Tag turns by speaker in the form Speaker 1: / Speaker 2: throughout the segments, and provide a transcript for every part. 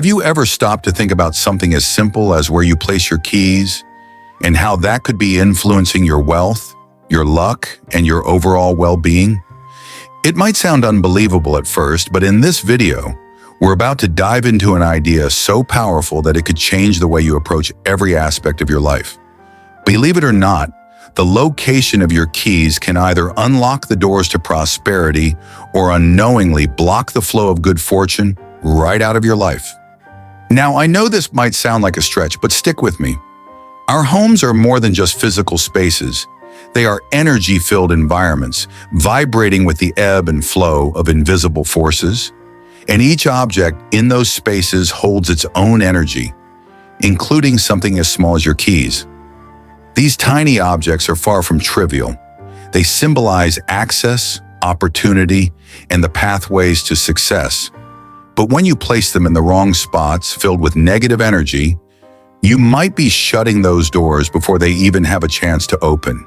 Speaker 1: Have you ever stopped to think about something as simple as where you place your keys and how that could be influencing your wealth, your luck, and your overall well-being? It might sound unbelievable at first, but in this video, we're about to dive into an idea so powerful that it could change the way you approach every aspect of your life. Believe it or not, the location of your keys can either unlock the doors to prosperity or unknowingly block the flow of good fortune right out of your life. Now, I know this might sound like a stretch, but stick with me. Our homes are more than just physical spaces. They are energy-filled environments, vibrating with the ebb and flow of invisible forces. And each object in those spaces holds its own energy, including something as small as your keys. These tiny objects are far from trivial. They symbolize access, opportunity, and the pathways to success. But when you place them in the wrong spots filled with negative energy, you might be shutting those doors before they even have a chance to open.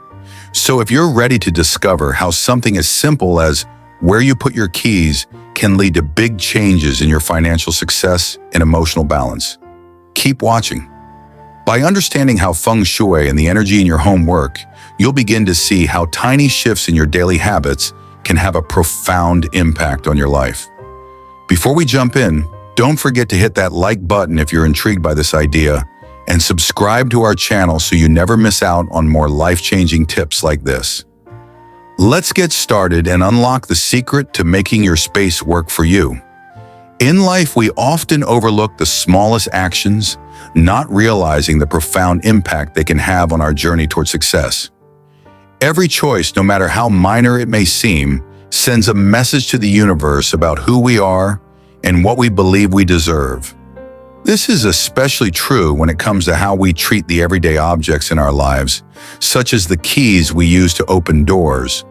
Speaker 1: So if you're ready to discover how something as simple as where you put your keys can lead to big changes in your financial success and emotional balance, keep watching. By understanding how Feng Shui and the energy in your home work, you'll begin to see how tiny shifts in your daily habits can have a profound impact on your life. Before we jump in, don't forget to hit that like button if you're intrigued by this idea, and subscribe to our channel so you never miss out on more life-changing tips like this. Let's get started and unlock the secret to making your space work for you. In life, we often overlook the smallest actions, not realizing the profound impact they can have on our journey toward success. Every choice, no matter how minor it may seem, sends a message to the universe about who we are and what we believe we deserve. This is especially true when it comes to how we treat the everyday objects in our lives, such as the keys we use to open doors,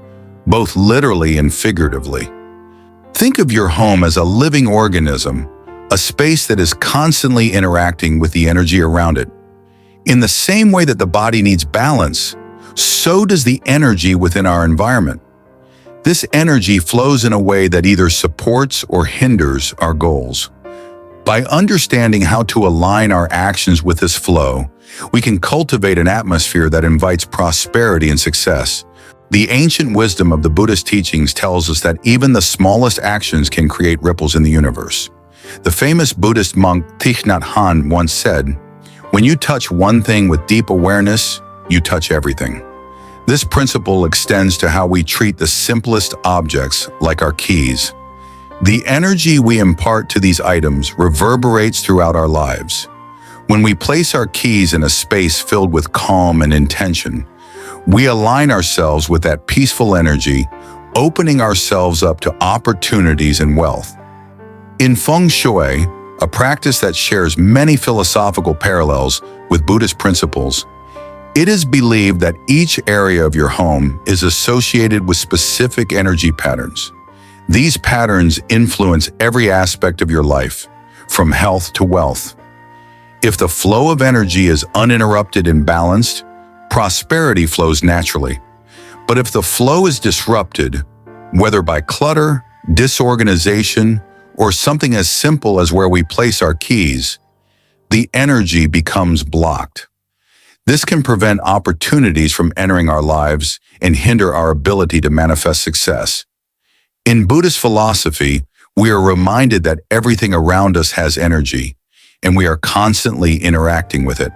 Speaker 1: both literally and figuratively. Think of your home as a living organism, a space that is constantly interacting with the energy around it. In the same way that the body needs balance, so does the energy within our environment. This energy flows in a way that either supports or hinders our goals. By understanding how to align our actions with this flow, we can cultivate an atmosphere that invites prosperity and success. The ancient wisdom of the Buddhist teachings tells us that even the smallest actions can create ripples in the universe. The famous Buddhist monk Thich Nhat Hanh once said, "When you touch one thing with deep awareness, you touch everything." This principle extends to how we treat the simplest objects, like our keys. The energy we impart to these items reverberates throughout our lives. When we place our keys in a space filled with calm and intention, we align ourselves with that peaceful energy, opening ourselves up to opportunities and wealth. In Feng Shui, a practice that shares many philosophical parallels with Buddhist principles, it is believed that each area of your home is associated with specific energy patterns. These patterns influence every aspect of your life, from health to wealth. If the flow of energy is uninterrupted and balanced, prosperity flows naturally. But if the flow is disrupted, whether by clutter, disorganization, or something as simple as where we place our keys, the energy becomes blocked. This can prevent opportunities from entering our lives and hinder our ability to manifest success. In Buddhist philosophy, we are reminded that everything around us has energy, and we are constantly interacting with it.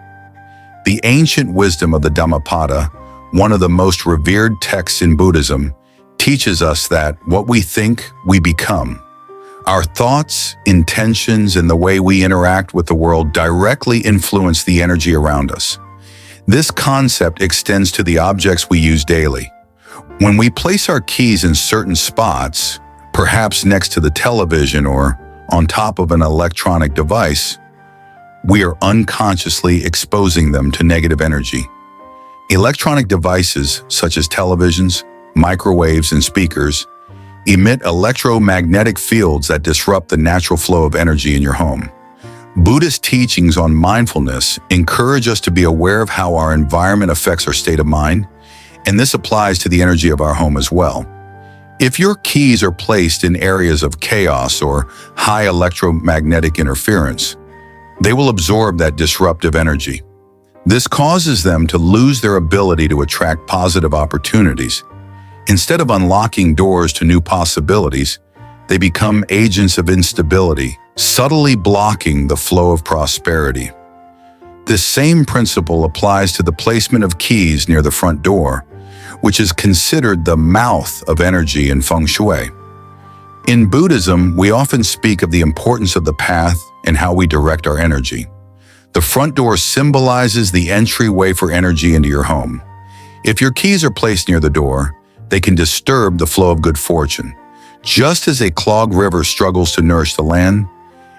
Speaker 1: The ancient wisdom of the Dhammapada, one of the most revered texts in Buddhism, teaches us that what we think, we become. Our thoughts, intentions, and the way we interact with the world directly influence the energy around us. This concept extends to the objects we use daily. When we place our keys in certain spots, perhaps next to the television or on top of an electronic device, we are unconsciously exposing them to negative energy. Electronic devices such as televisions, microwaves, and speakers emit electromagnetic fields that disrupt the natural flow of energy in your home. Buddhist teachings on mindfulness encourage us to be aware of how our environment affects our state of mind, and this applies to the energy of our home as well. If your keys are placed in areas of chaos or high electromagnetic interference, they will absorb that disruptive energy. This causes them to lose their ability to attract positive opportunities. Instead of unlocking doors to new possibilities, they become agents of instability, subtly blocking the flow of prosperity. This same principle applies to the placement of keys near the front door, which is considered the mouth of energy in Feng Shui. In Buddhism, we often speak of the importance of the path and how we direct our energy. The front door symbolizes the entryway for energy into your home. If your keys are placed near the door, they can disturb the flow of good fortune. Just as a clogged river struggles to nourish the land,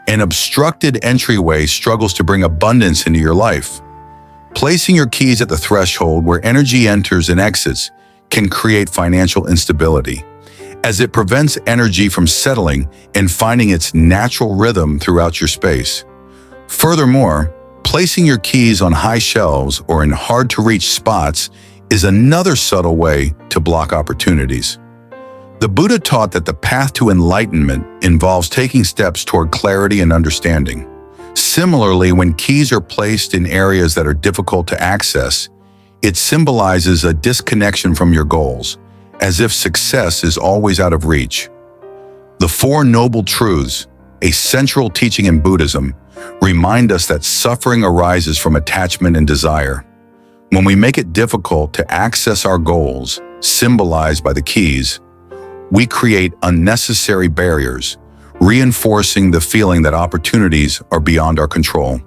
Speaker 1: an obstructed entryway struggles to bring abundance into your life. Placing your keys at the threshold where energy enters and exits can create financial instability, as it prevents energy from settling and finding its natural rhythm throughout your space. Furthermore, placing your keys on high shelves or in hard-to-reach spots is another subtle way to block opportunities. The Buddha taught that the path to enlightenment involves taking steps toward clarity and understanding. Similarly, when keys are placed in areas that are difficult to access, it symbolizes a disconnection from your goals, as if success is always out of reach. The Four Noble Truths, a central teaching in Buddhism, remind us that suffering arises from attachment and desire. When we make it difficult to access our goals, symbolized by the keys, we create unnecessary barriers, reinforcing the feeling that opportunities are beyond our control.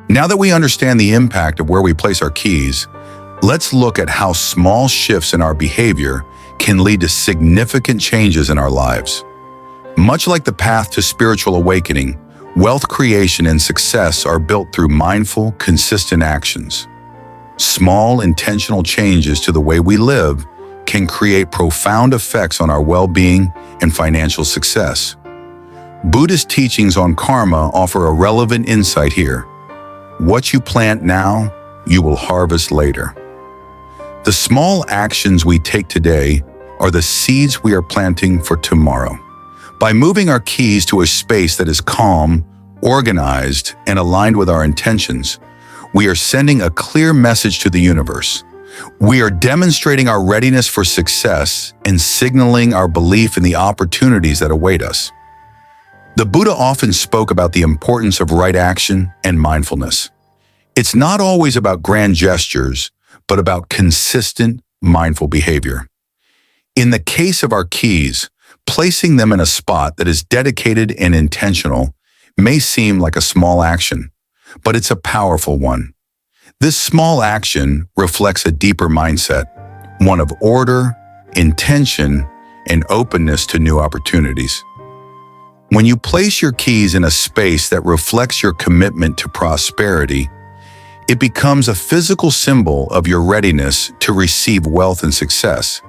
Speaker 1: Now that we understand the impact of where we place our keys, let's look at how small shifts in our behavior can lead to significant changes in our lives. Much like the path to spiritual awakening, wealth creation and success are built through mindful, consistent actions. Small, intentional changes to the way we live can create profound effects on our well-being and financial success. Buddhist teachings on karma offer a relevant insight here. What you plant now, you will harvest later. The small actions we take today are the seeds we are planting for tomorrow. By moving our keys to a space that is calm, organized, and aligned with our intentions, we are sending a clear message to the universe. We are demonstrating our readiness for success and signaling our belief in the opportunities that await us. The Buddha often spoke about the importance of right action and mindfulness. It's not always about grand gestures, but about consistent, mindful behavior. In the case of our keys, placing them in a spot that is dedicated and intentional may seem like a small action, but it's a powerful one. This small action reflects a deeper mindset, one of order, intention, and openness to new opportunities. When you place your keys in a space that reflects your commitment to prosperity, it becomes a physical symbol of your readiness to receive wealth and success.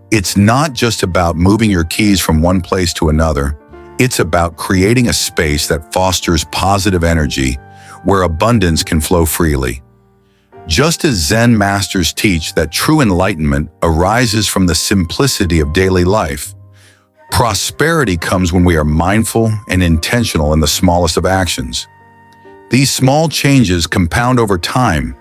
Speaker 1: It's not just about moving your keys from one place to another. It's about creating a space that fosters positive energy where abundance can flow freely. Just as Zen masters teach that true enlightenment arises from the simplicity of daily life, prosperity comes when we are mindful and intentional in the smallest of actions. These small changes compound over time,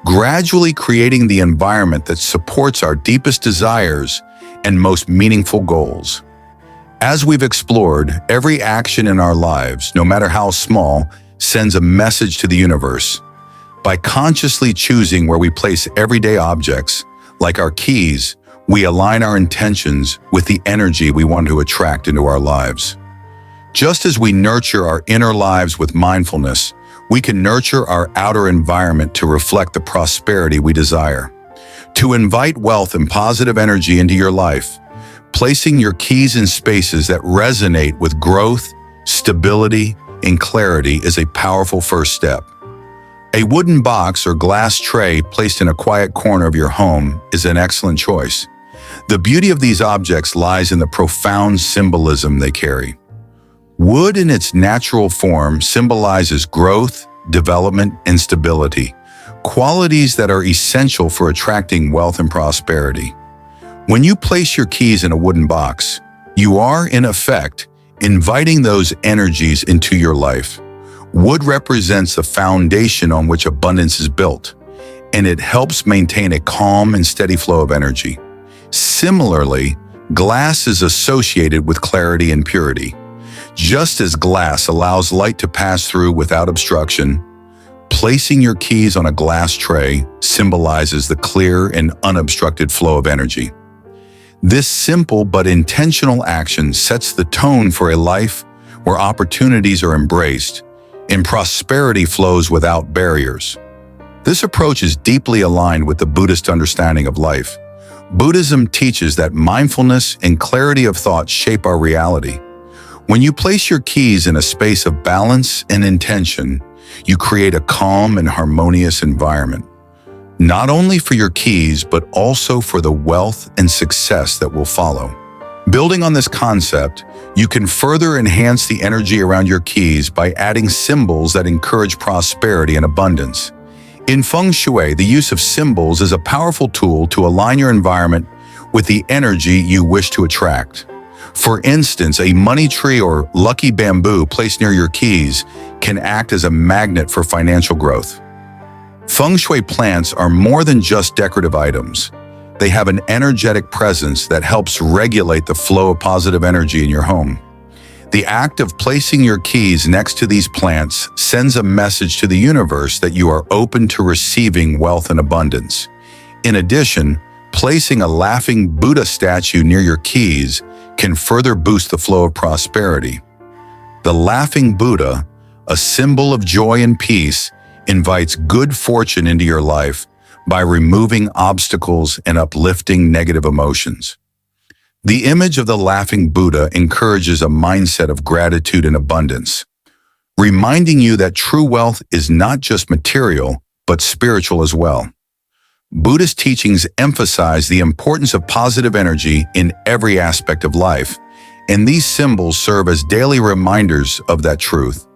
Speaker 1: gradually creating the environment that supports our deepest desires and most meaningful goals. As we've explored, every action in our lives, no matter how small, sends a message to the universe. By consciously choosing where we place everyday objects, like our keys, we align our intentions with the energy we want to attract into our lives. Just as we nurture our inner lives with mindfulness, we can nurture our outer environment to reflect the prosperity we desire. To invite wealth and positive energy into your life, placing your keys in spaces that resonate with growth, stability, and clarity is a powerful first step. A wooden box or glass tray placed in a quiet corner of your home is an excellent choice. The beauty of these objects lies in the profound symbolism they carry. Wood in its natural form symbolizes growth, development, and stability, qualities that are essential for attracting wealth and prosperity. When you place your keys in a wooden box, you are, in effect, inviting those energies into your life. Wood represents the foundation on which abundance is built, and it helps maintain a calm and steady flow of energy. Similarly, glass is associated with clarity and purity. Just as glass allows light to pass through without obstruction, placing your keys on a glass tray symbolizes the clear and unobstructed flow of energy. This simple but intentional action sets the tone for a life where opportunities are embraced and prosperity flows without barriers. This approach is deeply aligned with the Buddhist understanding of life. Buddhism teaches that mindfulness and clarity of thought shape our reality. When you place your keys in a space of balance and intention, you create a calm and harmonious environment, not only for your keys, but also for the wealth and success that will follow. Building on this concept, you can further enhance the energy around your keys by adding symbols that encourage prosperity and abundance. In Feng Shui, the use of symbols is a powerful tool to align your environment with the energy you wish to attract. For instance, a money tree or lucky bamboo placed near your keys can act as a magnet for financial growth. Feng Shui plants are more than just decorative items. They have an energetic presence that helps regulate the flow of positive energy in your home. The act of placing your keys next to these plants sends a message to the universe that you are open to receiving wealth and abundance. In addition, placing a laughing Buddha statue near your keys can further boost the flow of prosperity. The laughing Buddha, a symbol of joy and peace, invites good fortune into your life by removing obstacles and uplifting negative emotions. The image of the laughing Buddha encourages a mindset of gratitude and abundance, reminding you that true wealth is not just material, but spiritual as well. Buddhist teachings emphasize the importance of positive energy in every aspect of life, and these symbols serve as daily reminders of that truth.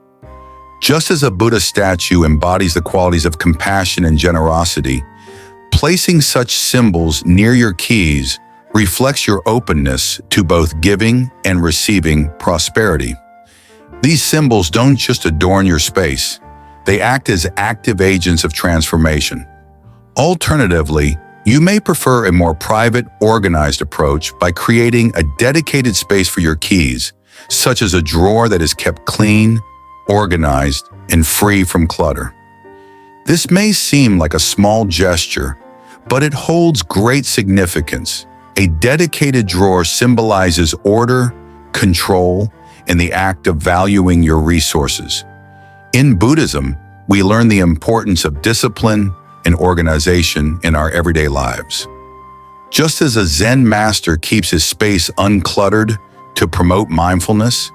Speaker 1: Just as a Buddha statue embodies the qualities of compassion and generosity, placing such symbols near your keys reflects your openness to both giving and receiving prosperity. These symbols don't just adorn your space, they act as active agents of transformation. Alternatively, you may prefer a more private, organized approach by creating a dedicated space for your keys, such as a drawer that is kept clean, organized, and free from clutter. This may seem like a small gesture, but it holds great significance. A dedicated drawer symbolizes order, control, and the act of valuing your resources. In Buddhism, we learn the importance of discipline and organization in our everyday lives. Just as a Zen master keeps his space uncluttered to promote mindfulness,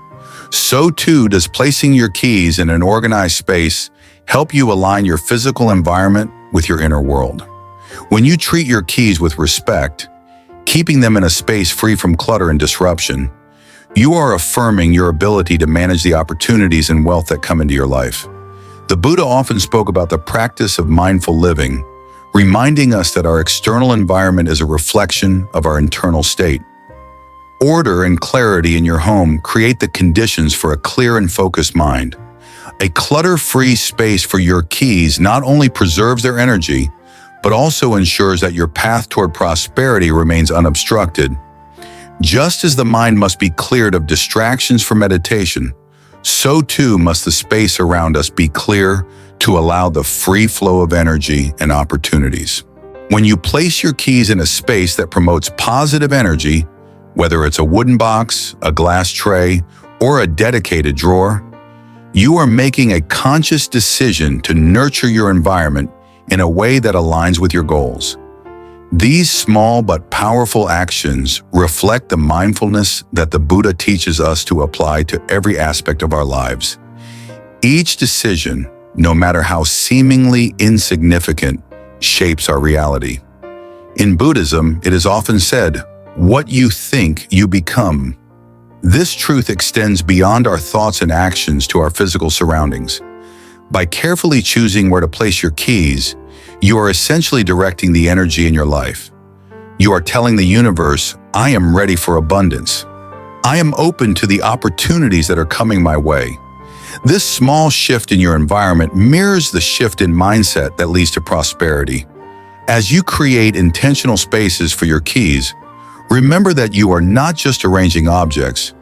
Speaker 1: so too does placing your keys in an organized space help you align your physical environment with your inner world. When you treat your keys with respect, keeping them in a space free from clutter and disruption, you are affirming your ability to manage the opportunities and wealth that come into your life. The Buddha often spoke about the practice of mindful living, reminding us that our external environment is a reflection of our internal state. Order and clarity in your home create the conditions for a clear and focused mind. A clutter-free space for your keys not only preserves their energy, but also ensures that your path toward prosperity remains unobstructed. Just as the mind must be cleared of distractions for meditation, so too must the space around us be clear to allow the free flow of energy and opportunities. When you place your keys in a space that promotes positive energy, whether it's a wooden box, a glass tray, or a dedicated drawer, you are making a conscious decision to nurture your environment in a way that aligns with your goals. These small but powerful actions reflect the mindfulness that the Buddha teaches us to apply to every aspect of our lives. Each decision, no matter how seemingly insignificant, shapes our reality. In Buddhism, it is often said, "What you think, you become." This truth extends beyond our thoughts and actions to our physical surroundings. By carefully choosing where to place your keys, you are essentially directing the energy in your life. You are telling the universe, I am ready for abundance. I am open to the opportunities that are coming my way. This small shift in your environment mirrors the shift in mindset that leads to prosperity. As you create intentional spaces for your keys, remember that you are not just arranging objects,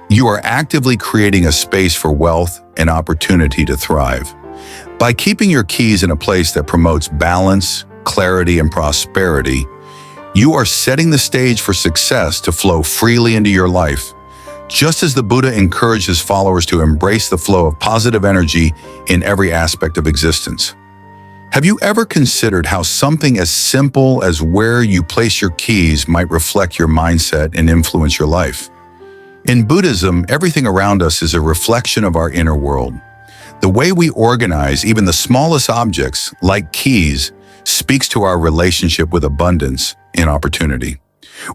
Speaker 1: you are actively creating a space for wealth and opportunity to thrive. By keeping your keys in a place that promotes balance, clarity, and prosperity, you are setting the stage for success to flow freely into your life. Just as the Buddha encourages followers to embrace the flow of positive energy in every aspect of existence. Have you ever considered how something as simple as where you place your keys might reflect your mindset and influence your life? In Buddhism, everything around us is a reflection of our inner world. The way we organize even the smallest objects, like keys, speaks to our relationship with abundance and opportunity.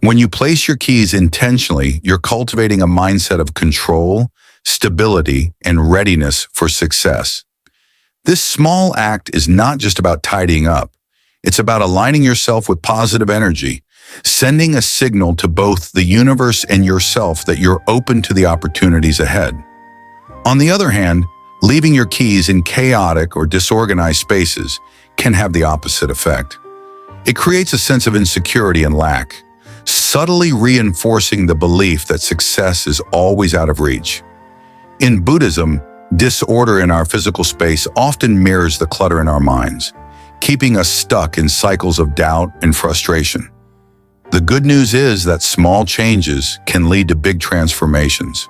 Speaker 1: When you place your keys intentionally, you're cultivating a mindset of control, stability, and readiness for success. This small act is not just about tidying up. It's about aligning yourself with positive energy, sending a signal to both the universe and yourself that you're open to the opportunities ahead. On the other hand, leaving your keys in chaotic or disorganized spaces can have the opposite effect. It creates a sense of insecurity and lack, subtly reinforcing the belief that success is always out of reach. In Buddhism, disorder in our physical space often mirrors the clutter in our minds, keeping us stuck in cycles of doubt and frustration. The good news is that small changes can lead to big transformations.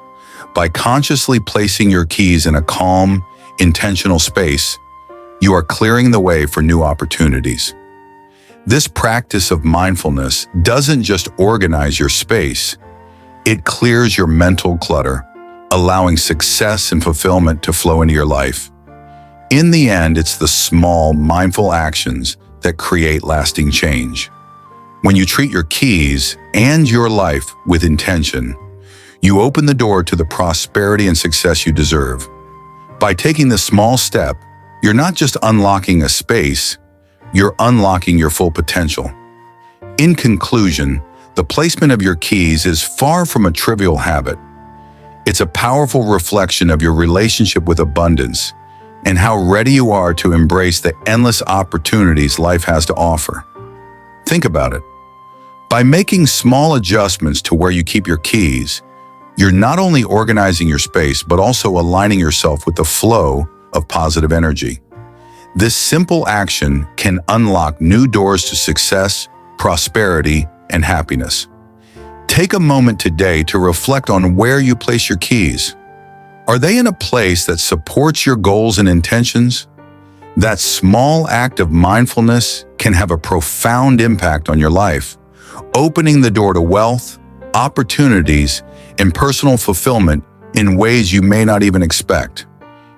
Speaker 1: By consciously placing your keys in a calm, intentional space, you are clearing the way for new opportunities. This practice of mindfulness doesn't just organize your space, it clears your mental clutter, allowing success and fulfillment to flow into your life. In the end, it's the small, mindful actions that create lasting change. When you treat your keys and your life with intention, you open the door to the prosperity and success you deserve. By taking this small step, you're not just unlocking a space, you're unlocking your full potential. In conclusion, the placement of your keys is far from a trivial habit. It's a powerful reflection of your relationship with abundance and how ready you are to embrace the endless opportunities life has to offer. Think about it. By making small adjustments to where you keep your keys, you're not only organizing your space, but also aligning yourself with the flow of positive energy. This simple action can unlock new doors to success, prosperity, and happiness. Take a moment today to reflect on where you place your keys. Are they in a place that supports your goals and intentions? That small act of mindfulness can have a profound impact on your life, opening the door to wealth, opportunities, and personal fulfillment in ways you may not even expect.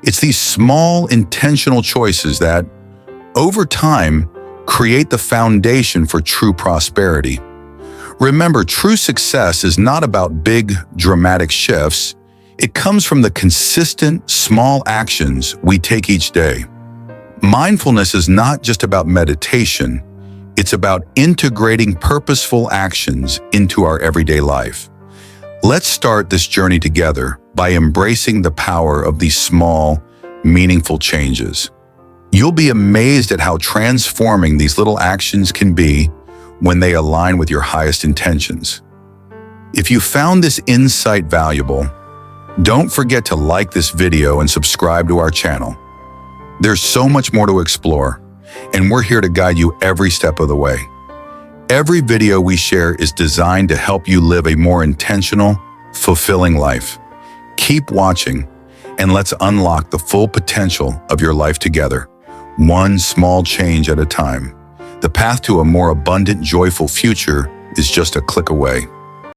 Speaker 1: It's these small, intentional choices that, over time, create the foundation for true prosperity. Remember, true success is not about big, dramatic shifts. It comes from the consistent, small actions we take each day. Mindfulness is not just about meditation. It's about integrating purposeful actions into our everyday life. Let's start this journey together by embracing the power of these small, meaningful changes. You'll be amazed at how transforming these little actions can be when they align with your highest intentions. If you found this insight valuable, don't forget to like this video and subscribe to our channel. There's so much more to explore, and we're here to guide you every step of the way. Every video we share is designed to help you live a more intentional, fulfilling life. Keep watching, and let's unlock the full potential of your life together, one small change at a time. The path to a more abundant, joyful future is just a click away.